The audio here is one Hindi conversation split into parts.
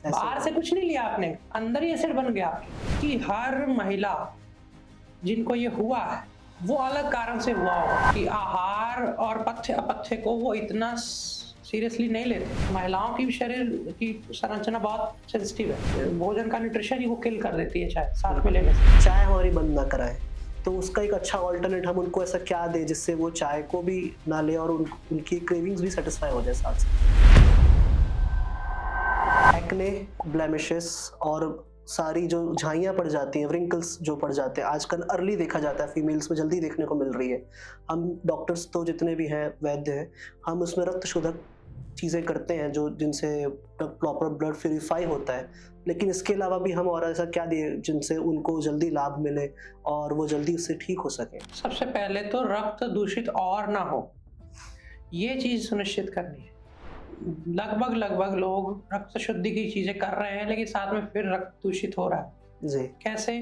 बाहर से कुछ नहीं लिया आपने, अंदर ही एसिड बन गया कि हर महिला जिनको ये हुआ है वो अलग कारण से हुआ होगा कि आहार और पथ्य अपथ्य को वो इतना सीरियसली नहीं लेते। महिलाओं की शरीर की संरचना बहुत सेंसिटिव है, भोजन का न्यूट्रिशन ही वो किल कर देती है चाय साथ में लेने से। चाय हमारी बंद ना कराए तो उसका एक अच्छा ऑल्टरनेट हम उनको ऐसा क्या दे जिससे वो चाय को भी ना ले और उनकी क्रेविंग्स भी सेटिस्फाई हो जाए साथ साथ। एक्ने, ब्लेमिशेस और सारी जो झाइयाँ पड़ जाती हैं, व्रिंकल्स जो पड़ जाते हैं, आजकल अर्ली देखा जाता है, फीमेल्स में जल्दी देखने को मिल रही है। हम डॉक्टर्स तो जितने भी हैं, वैद्य हैं, हम उसमें रक्त शोधक चीज़ें करते हैं जो जिनसे प्रॉपर ब्लड प्यूरिफाई होता है, लेकिन इसके अलावा भी हम और ऐसा क्या दिए जिनसे उनको जल्दी लाभ मिले और वो जल्दी उससे ठीक हो सके। सबसे पहले तो रक्त दूषित और ना हो, ये चीज सुनिश्चित करनी है। लगभग लोग रक्त शुद्धि की चीजें कर रहे हैं लेकिन साथ में फिर रक्त दूषित हो रहा है। जी, कैसे?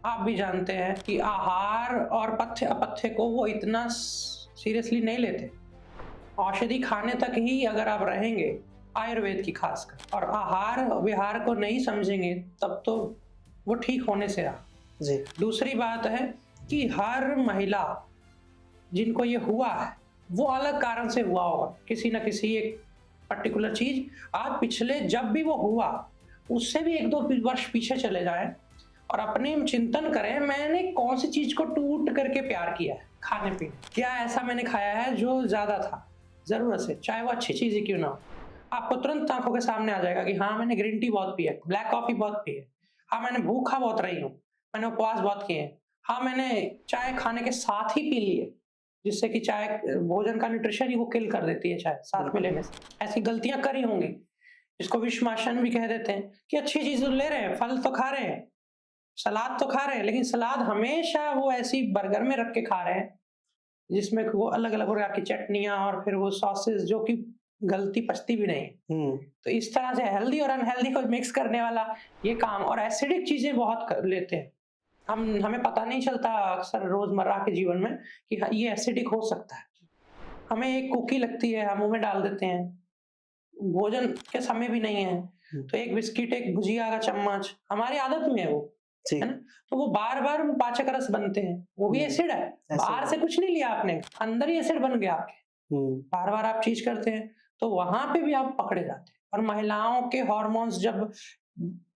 आप भी जानते हैं कि आहार और पथ्य अपथ्य को वो इतना सीरियसली नहीं लेते। औषधि खाने तक ही अगर आप रहेंगे, आयुर्वेद की खासकर, और आहार विहार को नहीं समझेंगे तब तो वो ठीक होने से रहा। जी, दूसरी बात है कि हर महिला जिनको ये हुआ है वो अलग कारण से हुआ होगा, किसी ना किसी एक पर्टिकुलर चीज। आप पिछले जब भी वो हुआ उससे भी 1-2 वर्ष पीछे चले जाएं और अपने चिंतन करें, मैंने कौन सी चीज को टूट करके प्यार किया है। खाने पीने, क्या ऐसा मैंने खाया है जो ज्यादा था जरूरत से, चाहे वो अच्छी चीज ही क्यों ना हो। आपको तुरंत आंखों के सामने आ जाएगा कि हाँ मैंने ग्रीन टी बहुत पी है, ब्लैक कॉफी बहुत पी है, हाँ मैंने भूखा बहुत रही हूँ, मैंने उपवास बहुत किए हैं, हाँ मैंने चाय खाने के साथ ही पी ली है, जिससे कि चाय भोजन का न्यूट्रिशन ही वो किल कर देती है चाय साथ में लेने से। ऐसी गलतियां करी होंगी, जिसको विषमाशन भी कह देते हैं, कि अच्छी चीज ले रहे हैं, फल तो खा रहे हैं, सलाद तो खा रहे हैं, लेकिन सलाद हमेशा वो ऐसी बर्गर में रख के खा रहे हैं जिसमें वो अलग अलग प्रकार की चटनियां और फिर वो सॉसेस जो कि गलती पचती भी नहीं। तो इस तरह से हेल्दी और अनहेल्दी को मिक्स करने वाला ये काम, और एसिडिक चीजें बहुत कर लेते हैं। हमें पता नहीं चलता अक्सर रोजमर्रा के जीवन में कि ये एसिडिक हो सकता है। हमें एक कुकी लगती है, हम मुंह में डाल देते हैं, भोजन के समय भी नहीं है तो एक बिस्किट, एक भुजिया का चम्मच, हमारी आदत में है वो, है ना। तो वो बार बार पाचक रस बनते हैं, वो भी एसिड है। बाहर से कुछ नहीं लिया आपने, अंदर ही एसिड बन गया आपके। बार बार आप चीज करते हैं तो वहां पे भी आप पकड़े जाते हैं। और महिलाओं के हार्मोन्स जब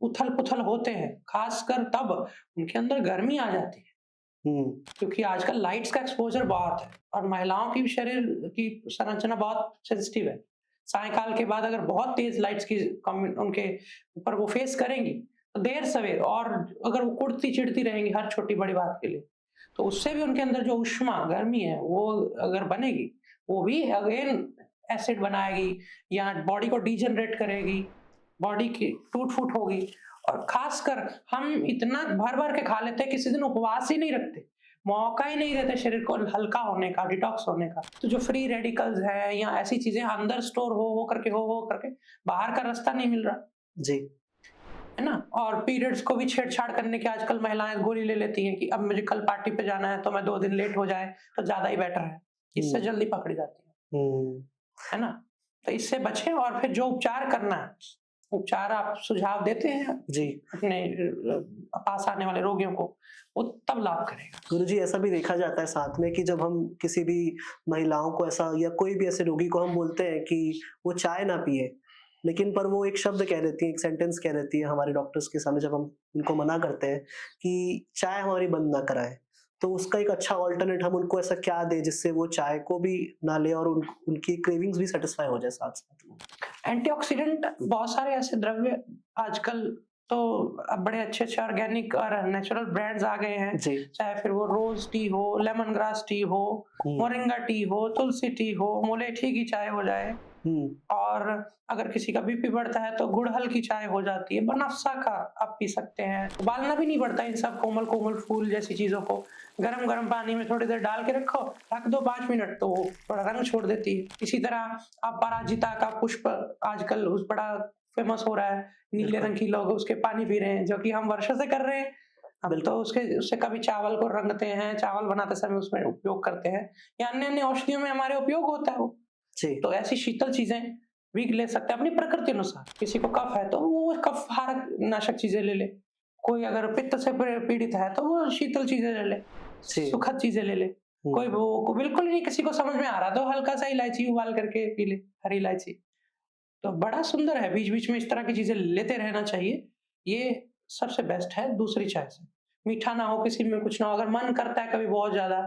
उथल पुथल होते हैं, खासकर तब उनके अंदर गर्मी आ जाती है, क्योंकि आजकल लाइट्स का एक्सपोजर बहुत है और महिलाओं की शरीर की संरचना बहुत सेंसिटिव है। सायकाल के बाद अगर बहुत तेज लाइट्स की उनके ऊपर वो फेस करेंगी तो देर सवेर, और अगर वो कुड़ती चिड़ती रहेंगी हर छोटी बड़ी बात के लिए, तो उससे भी उनके अंदर जो उष्मा गर्मी है वो अगर बनेगी, वो भी अगेन एसिड बनाएगी या बॉडी को डिजनरेट करेगी, बॉडी की टूट फूट होगी। और खासकर हम इतना भर भर के खा लेते हैं, किसी दिन उपवास ही नहीं रखते, मौका ही नहीं देते शरीर को हल्का होने का, डिटॉक्स होने का। तो जो फ्री रेडिकल्स है या ऐसी चीजें अंदर स्टोर हो करके बाहर का रास्ता नहीं मिल रहा, जी, है ना। और पीरियड्स को भी छेड़छाड़ करने की आजकल महिलाएं गोली ले लेती हैं कि अब मुझे कल पार्टी पे जाना है तो मैं 2 दिन लेट हो जाए तो ज्यादा ही बेटर है, इससे जल्दी पकड़ी जाती है ना। तो इससे बचें और फिर जो उपचार करना है, उपचार आप सुझाव देते हैं जी, अपने पास आने वाले रोगियों को, वो तब लाभ करेगा। गुरुजी ऐसा भी देखा जाता है साथ में कि जब हम किसी भी महिलाओं को ऐसा या कोई भी ऐसे रोगी को हम बोलते हैं कि वो चाय ना पिए, लेकिन पर वो एक शब्द कह देती है, एक सेंटेंस कह देती है हमारे डॉक्टर्स के सामने जब हम उनको मना करते हैं कि चाय हमारी बंद ना कराए, तो उसका एक अच्छा ऑल्टरनेट हम उनको ऐसा क्या दे जिससे वो चाय को भी ना ले और उनकी क्रेविंग्स भी सेटिस्फाई हो जाए साथ साथ में। एंटीऑक्सीडेंट बहुत सारे ऐसे द्रव्य आजकल तो अब बड़े अच्छे ऑर्गेनिक और नेचुरल ब्रांड्स आ गए हैं, जी, चाहे फिर वो रोज टी हो, लेमन ग्रास टी हो, मोरिंगा टी हो, तुलसी टी हो, मुलेठी की चाय हो जाए, और अगर किसी का बीपी बढ़ता है तो गुड़हल की चाय हो जाती है, बनफसा का आप पी सकते हैं। उबालना भी नहीं पड़ता इन सब कोमल कोमल फूल जैसी चीजों को, गरम गरम पानी में थोड़ी देर डाल के रख दो 5 मिनट, तो वो थोड़ा रंग छोड़ देती है। इसी तरह आप पराजिता का पुष्प आजकल उस बड़ा फेमस हो रहा है, नीले रंग की लोग उसके पानी पी रहे हैं, जो कि हम वर्षों से कर रहे हैं। हम तो उससे कभी चावल को रंगते हैं, चावल बनाते समय उसमें उपयोग करते हैं, या अन्य अन्य औषधियों में हमारे उपयोग होता है वो। जी, तो ऐसी शीतल चीजें भी ले सकते हैं अपनी प्रकृति अनुसार। किसी को कफ है तो वो कफ हारक नाशक चीजें ले ले, कोई अगर पित्त से पीड़ित है तो वो शीतल चीजें ले ले, जी। सुखद चीजें ले ले। कोई वो को बिल्कुल नहीं किसी को समझ में आ रहा तो हल्का सा इलायची उबाल करके पी ले, हरी इलायची। तो बड़ा सुंदर है, बीच-बीच में इस तरह की चीज़ें लेते रहना चाहिए। ये सबसे बेस्ट है दूसरी चाय से। मीठा ना हो, किसी में कुछ ना हो, अगर मन करता है कभी बहुत ज़्यादा,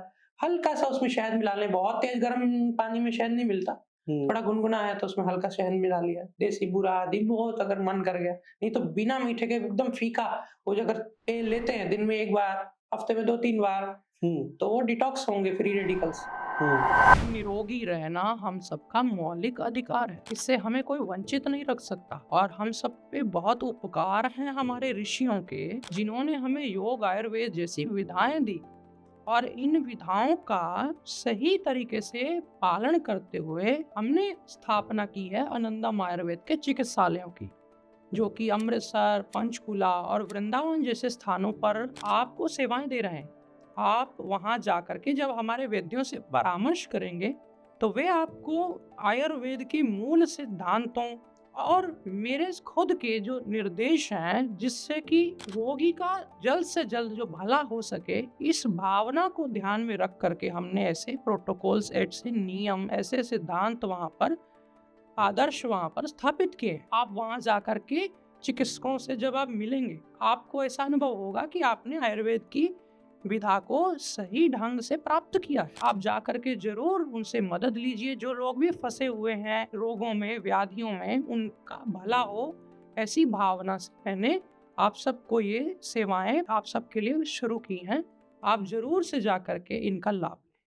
हल्का-सा उसमें शहद मिला लें, बहुत तेज़ गर्म पानी में शहद नहीं मिलता। हुँ, थोड़ा गुनगुना है तो उसमें हल्का शहद मिला लिया, देसी बूरा आदि बहुत अगर मन कर गया, नहीं तो बिना मीठे के एकदम फीका वो जो अगर तेल लेते हैं दिन में 1 बार, हफ्ते में 2-3 बार, हुँ, तो वो डिटॉक्स होंगे फ्री रेडिकल्स। हुँ। निरोगी रहना हम सबका मौलिक अधिकार है। इससे हमें कोई वंचित नहीं रख सकता और हम सब पे बहुत उपकार हैं हमारे ऋषियों के, जिन्होंने हमें योग आयुर्वेद जैसी विधाएं दी और इन विधाओं का सही तरीके से पालन करते हुए हमने स्थापना की है आनंदम आयुर्वेद के चिकित्सालयों की, जो कि अमृतसर, पंचकुला और वृंदावन जैसे स्थानों पर आपको सेवाएं दे रहे हैं। आप वहां जाकर के जब हमारे वैद्यों से परामर्श करेंगे तो वे आपको आयुर्वेद की मूल सिद्धांतों और मेरे खुद के जो निर्देश हैं, जिससे कि रोगी का जल्द से जल्द जो भला हो सके, इस भावना को ध्यान में रख करके हमने ऐसे प्रोटोकॉल्स, ऐसे नियम, ऐसे सिद्धांत वहां पर आदर्श वहां पर स्थापित किए हैं। आप वहां जाकर के चिकित्सकों से जब आप मिलेंगे, आपको ऐसा अनुभव होगा कि आपने आयुर्वेद की विधा को सही ढंग से प्राप्त किया है। आप जाकर के जरूर उनसे मदद लीजिए। जो लोग भी फंसे हुए हैं रोगों में, व्याधियों में, उनका भला हो, ऐसी भावना से मैंने आप सबको ये सेवाएं आप सबके लिए शुरू की हैं। आप जरूर से जाकर के इनका लाभ